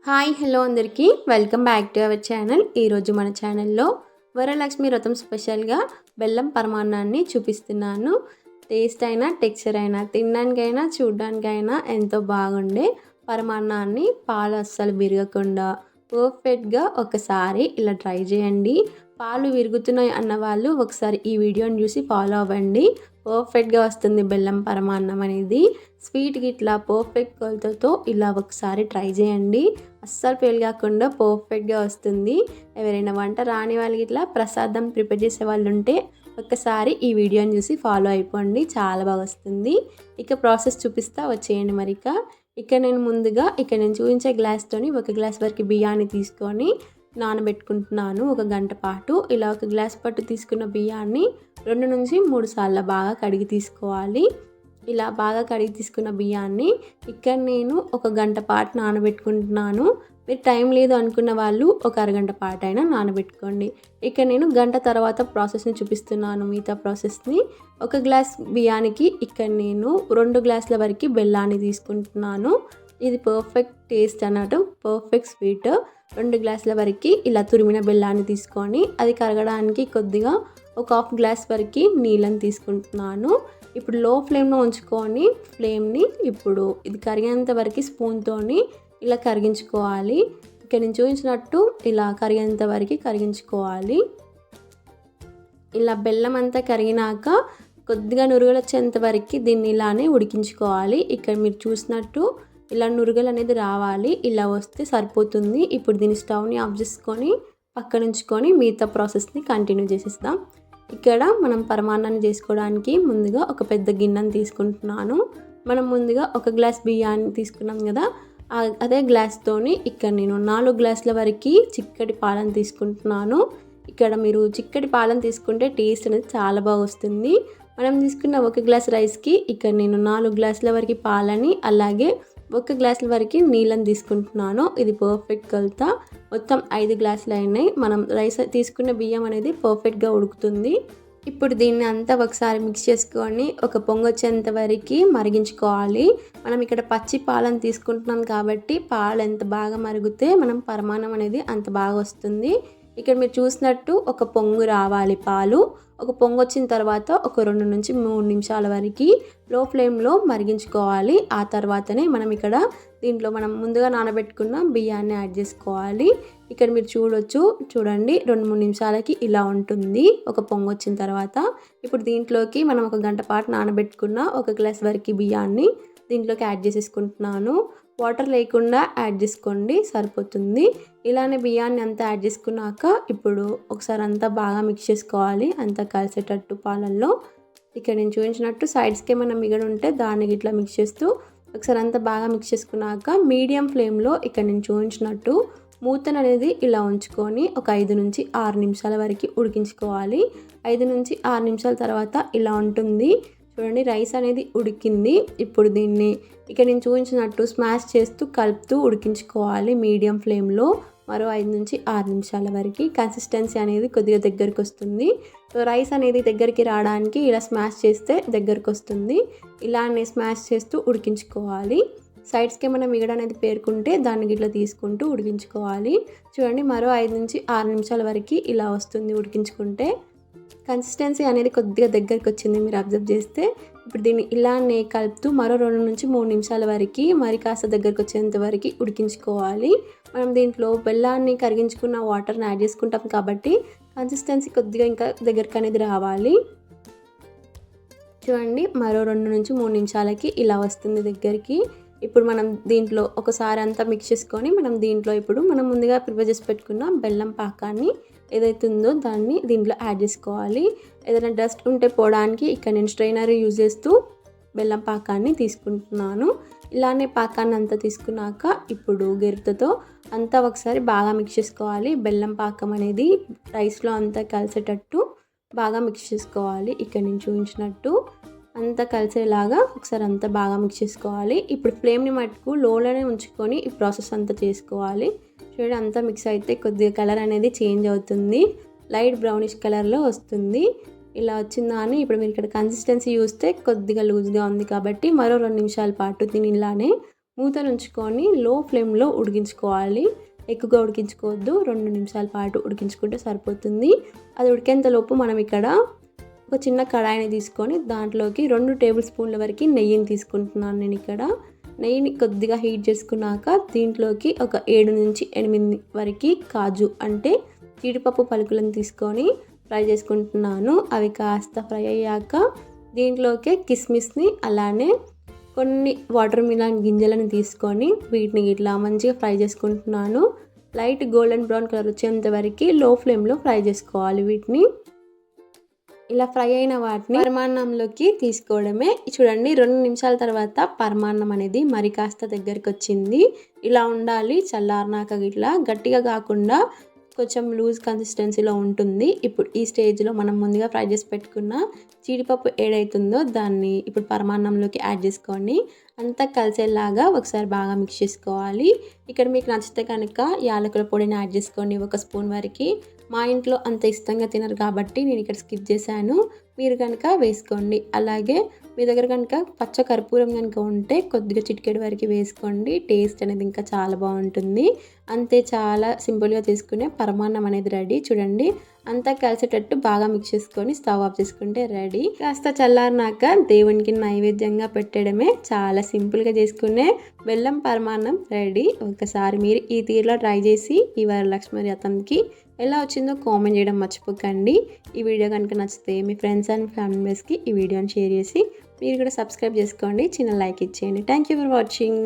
Hi hello అందరికీ welcome back to our channel. ఈరోజు మన ఛానల్లో వరలక్ష్మి వ్రతం స్పెషల్గా బెల్లం పరమాన్నాన్ని చూపిస్తున్నాను. టేస్ట్ అయినా టెక్స్చర్ అయినా తినడానికైనా చూడడానికైనా ఎంతో బాగుండే పరమాన్నాన్ని పాలు అస్సలు విరగకుండా పర్ఫెక్ట్గా ఒకసారి ఇలా ట్రై చేయండి. పాలు విరుగుతున్నాయి అన్న వాళ్ళు ఒకసారి ఈ వీడియోని చూసి ఫాలో అవ్వండి. పర్ఫెక్ట్గా వస్తుంది బెల్లం పరమాన్నం అనేది. స్వీట్కి ఇట్లా పర్ఫెక్ట్ కొలతతో ఇలా ఒకసారి ట్రై చేయండి. అస్సలు ఫెయిల్ కాకుండా పర్ఫెక్ట్గా వస్తుంది. ఎవరైనా వంట రాని వాళ్ళకి ఇట్లా ప్రసాదం ప్రిపేర్ చేసే వాళ్ళు ఉంటే ఒక్కసారి ఈ వీడియోని చూసి ఫాలో అయిపోండి, చాలా బాగా వస్తుంది. ఇక ప్రాసెస్ చూపిస్తా వచ్చేయండి. ఇక్కడ నేను ముందుగా నేను చూపించే గ్లాస్తోని 1 గ్లాస్ వరకు బియ్యాన్ని తీసుకొని నానబెట్టుకుంటున్నాను 1 గంట పాటు. ఇలా 1 గ్లాస్ పట్టు తీసుకున్న బియ్యాన్ని 2 నుంచి 3 సార్లు బాగా కడిగి తీసుకోవాలి. ఇలా బాగా కడిగి తీసుకున్న బియ్యాన్ని ఇక్కడ నేను 1 గంట పాటు నానబెట్టుకుంటున్నాను. మీరు టైం లేదు అనుకున్న వాళ్ళు ఒక అరగంట పాటు అయినా నానబెట్టుకోండి. ఇక్కడ నేను గంట తర్వాత ప్రాసెస్ని చూపిస్తున్నాను. మిగతా ప్రాసెస్ని 1 గ్లాస్ బియ్యానికి ఇక్కడ నేను 2 గ్లాసుల వరకు బెల్లాన్ని తీసుకుంటున్నాను. ఇది పర్ఫెక్ట్ టేస్ట్ అన్నట్టు, పర్ఫెక్ట్ స్వీట్. 2 గ్లాసుల వరకు ఇలా తురిమిన బెల్లాన్ని తీసుకొని అది కరగడానికి కొద్దిగా ఒక హాఫ్ గ్లాస్ వరకు నీళ్ళని తీసుకుంటున్నాను. ఇప్పుడు లో ఫ్లేమ్లో ఉంచుకొని ఫ్లేమ్ని ఇప్పుడు ఇది కరిగేంత వరకు స్పూన్తోని ఇలా కరిగించుకోవాలి. ఇక్కడ నేను చూపించినట్టు ఇలా కరిగేంత వరకు కరిగించుకోవాలి. ఇలా బెల్లం అంతా కరిగినాక కొద్దిగా నురుగులు వచ్చేంత వరకు దీన్ని ఇలానే ఉడికించుకోవాలి. ఇక్కడ మీరు చూసినట్టు ఇలా నురుగులు అనేది రావాలి. ఇలా వస్తే సరిపోతుంది. ఇప్పుడు దీని స్టవ్ని ఆఫ్ చేసుకొని పక్కన ఉంచుకొని మిగతా ప్రాసెస్ని కంటిన్యూ చేసేద్దాం. ఇక్కడ మనం పరమాన్నాన్ని చేసుకోవడానికి ముందుగా ఒక పెద్ద గిన్నెని తీసుకుంటున్నాను. మనం ముందుగా 1 గ్లాస్ బియ్యాన్ని తీసుకున్నాం కదా, అదే గ్లాస్తోని ఇక్కడ నేను 4 గ్లాసుల వరకు చిక్కటి పాలను తీసుకుంటున్నాను. ఇక్కడ మీరు చిక్కటి పాలను తీసుకుంటే టేస్ట్ అనేది చాలా బాగా వస్తుంది. మనం తీసుకున్న 1 గ్లాస్ రైస్కి ఇక్కడ నేను 4 గ్లాసుల వరకు పాలని అలాగే 1 గ్లాసుల వరకు నీళ్ళని తీసుకుంటున్నాను. ఇది పర్ఫెక్ట్ కొలత. మొత్తం 5 గ్లాసులు అయినాయి. మనం రైస్ తీసుకున్న బియ్యం అనేది పర్ఫెక్ట్గా ఉడుకుతుంది. ఇప్పుడు దీన్ని అంతా ఒకసారి మిక్స్ చేసుకొని ఒక పొంగొచ్చేంత వరకు మరిగించుకోవాలి. మనం ఇక్కడ పచ్చి పాలను తీసుకుంటున్నాం కాబట్టి పాలు ఎంత బాగా మరిగితే మనం పరమాన్నం అనేది అంత బాగా వస్తుంది. ఇక్కడ మీరు చూసినట్టు ఒక పొంగు రావాలి పాలు. ఒక పొంగు వచ్చిన తర్వాత ఒక 2 నుంచి 3 నిమిషాల వరకు లో ఫ్లేమ్లో మరిగించుకోవాలి. ఆ తర్వాతనే మనం ఇక్కడ దీంట్లో మనం ముందుగా నానబెట్టుకున్న బియ్యాన్ని యాడ్ చేసుకోవాలి. ఇక్కడ మీరు చూడండి 2-3 నిమిషాలకి ఇలా ఉంటుంది ఒక పొంగు వచ్చిన తర్వాత. ఇప్పుడు దీంట్లోకి మనం 1 గంట పాటు నానబెట్టుకున్న 1 గ్లాస్ వరకు బియ్యాన్ని దీంట్లోకి యాడ్ చేసేసుకుంటున్నాను. వాటర్ లేకుండా యాడ్ చేసుకోండి, సరిపోతుంది. ఇలానే బియ్యాన్ని అంతా యాడ్ చేసుకున్నాక ఇప్పుడు ఒకసారి అంతా బాగా మిక్స్ చేసుకోవాలి, అంతా కలిసేటట్టు పాలల్లో. ఇక్కడ నేను చూపించినట్టు సైడ్స్కి ఏమైనా మిగడ ఉంటే దాన్ని ఇట్లా మిక్స్ చేస్తూ ఒకసారి అంతా బాగా మిక్స్ చేసుకున్నాక మీడియం ఫ్లేమ్లో ఇక్కడ నేను చూపించినట్టు మూతను అనేది ఇలా ఉంచుకొని ఒక 5 నుంచి 6 నిమిషాల వరకు ఉడికించుకోవాలి. 5 నుంచి 6 నిమిషాల తర్వాత ఇలా ఉంటుంది. చూడండి రైస్ అనేది ఉడికింది. ఇప్పుడు దీన్ని ఇక్కడ నేను చూపించినట్టు స్మాష్ చేస్తూ కలుపుతూ ఉడికించుకోవాలి మీడియం ఫ్లేమ్లో మరో 5 నుంచి 6 నిమిషాల వరకు. కన్సిస్టెన్సీ అనేది కొద్దిగా దగ్గరికి వస్తుంది. సో రైస్ అనేది దగ్గరికి రావడానికి ఇలా స్మాష్ చేస్తే దగ్గరికి వస్తుంది. ఇలానే స్మాష్ చేస్తూ ఉడికించుకోవాలి. సైడ్స్కి ఏమైనా మిగడ అనేది పేరుకుంటే దాన్ని ఇట్లా తీసుకుంటూ ఉడికించుకోవాలి. చూడండి మరో 5 నుంచి 6 నిమిషాల వరకు ఇలా వస్తుంది ఉడికించుకుంటే. కన్సిస్టెన్సీ అనేది కొద్దిగా దగ్గరికి వచ్చింది మీరు అబ్జర్వ్ చేస్తే. ఇప్పుడు దీన్ని ఇలానే కలుపుతూ మరో 2 నుంచి 3 నిమిషాల వరకు మరి కాస్త దగ్గరికి వచ్చేంత వరకు ఉడికించుకోవాలి. మనం దీంట్లో బెల్లాన్ని కరిగించుకున్న వాటర్ని యాడ్ చేసుకుంటాం కాబట్టి కన్సిస్టెన్సీ కొద్దిగా ఇంకా దగ్గరికి అనేది రావాలి. చూడండి మరో 2 నుంచి 3 నిమిషాలకి ఇలా వస్తుంది దగ్గరికి. ఇప్పుడు మనం దీంట్లో ఒకసారి అంతా మిక్స్ చేసుకొని మనం దీంట్లో ఇప్పుడు మనం ముందుగా ప్రిపేర్ చేసి పెట్టుకున్న బెల్లం పాకాన్ని ఏదైతే ఉందో దాన్ని దీంట్లో యాడ్ చేసుకోవాలి. ఏదైనా డస్ట్ ఉంటే పోవడానికి ఇక్కడ నేను స్ట్రైనర్ యూజ్ చేస్తూ బెల్లం పాకాన్ని తీసుకుంటున్నాను. ఇలానే పాకాన్ని అంతా తీసుకున్నాక ఇప్పుడు గరిటెతో అంతా ఒకసారి బాగా మిక్స్ చేసుకోవాలి. బెల్లం పాకం అనేది రైస్లో అంతా కలిసేటట్టు బాగా మిక్స్ చేసుకోవాలి. ఇక్కడ నేను చూపించినట్టు అంతా కలిసేలాగా ఒకసారి అంతా బాగా మిక్స్ చేసుకోవాలి. ఇప్పుడు ఫ్లేమ్ని మట్టుకు లోలోనే ఉంచుకొని ఈ ప్రాసెస్ అంతా చేసుకోవాలి. చూడండి అంతా మిక్స్ అయితే కొద్దిగా కలర్ అనేది చేంజ్ అవుతుంది, లైట్ బ్రౌనిష్ కలర్లో వస్తుంది. ఇలా వచ్చిందా అని ఇప్పుడు మీరు ఇక్కడ కన్సిస్టెన్సీ చూస్తే కొద్దిగా లూజ్గా ఉంది కాబట్టి మరో 2 నిమిషాల పాటు దీన్ని ఇలానే మూతను ఉంచుకొని లో ఫ్లేమ్లో ఉడికించుకోవాలి. ఎక్కువగా ఉడికించుకోవద్దు, 2 నిమిషాల పాటు ఉడికించుకుంటే సరిపోతుంది. అది ఉడికేంతలోపు మనం ఇక్కడ ఒక చిన్న కడాయిని తీసుకొని దాంట్లోకి 2 టేబుల్ స్పూన్ల వరకు నెయ్యిని తీసుకుంటున్నాను. నేను ఇక్కడ నెయ్యిని కొద్దిగా హీట్ చేసుకున్నాక దీంట్లోకి ఒక 7 నుంచి 8 వరకు కాజు అంటే జీడిపప్పు పలుకులను తీసుకొని ఫ్రై చేసుకుంటున్నాను. అవి కాస్త ఫ్రై అయ్యాక దీంట్లోకి కిస్మిస్ని అలానే కొన్ని వాటర్ మిలన్ గింజలను తీసుకొని వీటిని ఇట్లా మంచిగా ఫ్రై చేసుకుంటున్నాను. లైట్ గోల్డెన్ బ్రౌన్ కలర్ వచ్చేంత వరకు లో ఫ్లేమ్లో ఫ్రై చేసుకోవాలి. వీటిని ఇలా ఫ్రై అయిన వాటిని పరమాన్నంలోకి తీసుకోవడమే. చూడండి 2 నిమిషాల తర్వాత పరమాన్నం అనేది మరి కాస్త దగ్గరికి వచ్చింది. ఇలా ఉండాలి. చల్లారినాక ఇట్లా గట్టిగా కాకుండా కొంచెం లూజ్ కన్సిస్టెన్సీలో ఉంటుంది. ఇప్పుడు ఈ స్టేజ్లో మనం ముందుగా ఫ్రై చేసి పెట్టుకున్న జీడిపప్పు ఏడైతుందో దాన్ని ఇప్పుడు పరమాన్నంలోకి యాడ్ చేసుకొని అంతా కలిసేలాగా ఒకసారి బాగా మిక్స్ చేసుకోవాలి. ఇక్కడ మీకు నచ్చితే కనుక యాలకుల పొడిని యాడ్ చేసుకోండి, 1 స్పూన్ వరకు. మా ఇంట్లో అంత ఇష్టంగా తినరు కాబట్టి నేను ఇక్కడ స్కిప్ చేశాను. మీరు కనుక వేసుకోండి. అలాగే మీ దగ్గర కనుక పచ్చ కర్పూరం కనుక ఉంటే కొద్దిగా చిటికెడు వరకు వేసుకోండి. టేస్ట్ అనేది ఇంకా చాలా బాగుంటుంది. అంతే, చాలా సింపుల్గా చేసుకునే పరమాన్నం అనేది రెడీ. చూడండి అంతా కలిసేటట్టు బాగా మిక్స్ చేసుకొని స్టవ్ ఆఫ్ చేసుకుంటే రెడీ. కాస్త చల్లారినాక దేవునికి నైవేద్యంగా పెట్టడమే. చాలా సింపుల్గా చేసుకునే బెల్లం పరమాన్నం రెడీ. ఒకసారి మీరు ఈ తీరులో ట్రై చేసి ఈ వరలక్ష్మి వ్రతంకి ఎలా వచ్చిందో కామెంట్ చేయడం మర్చిపోకండి. ఈ వీడియో కనుక నచ్చితే మీ ఫ్రెండ్స్ అండ్ ఫ్యామిలీ మెంబర్స్కి ఈ వీడియోని షేర్ చేసి మీరు కూడా సబ్స్క్రైబ్ చేసుకోండి, చిన్న లైక్ ఇచ్చేయండి. Thank you for watching.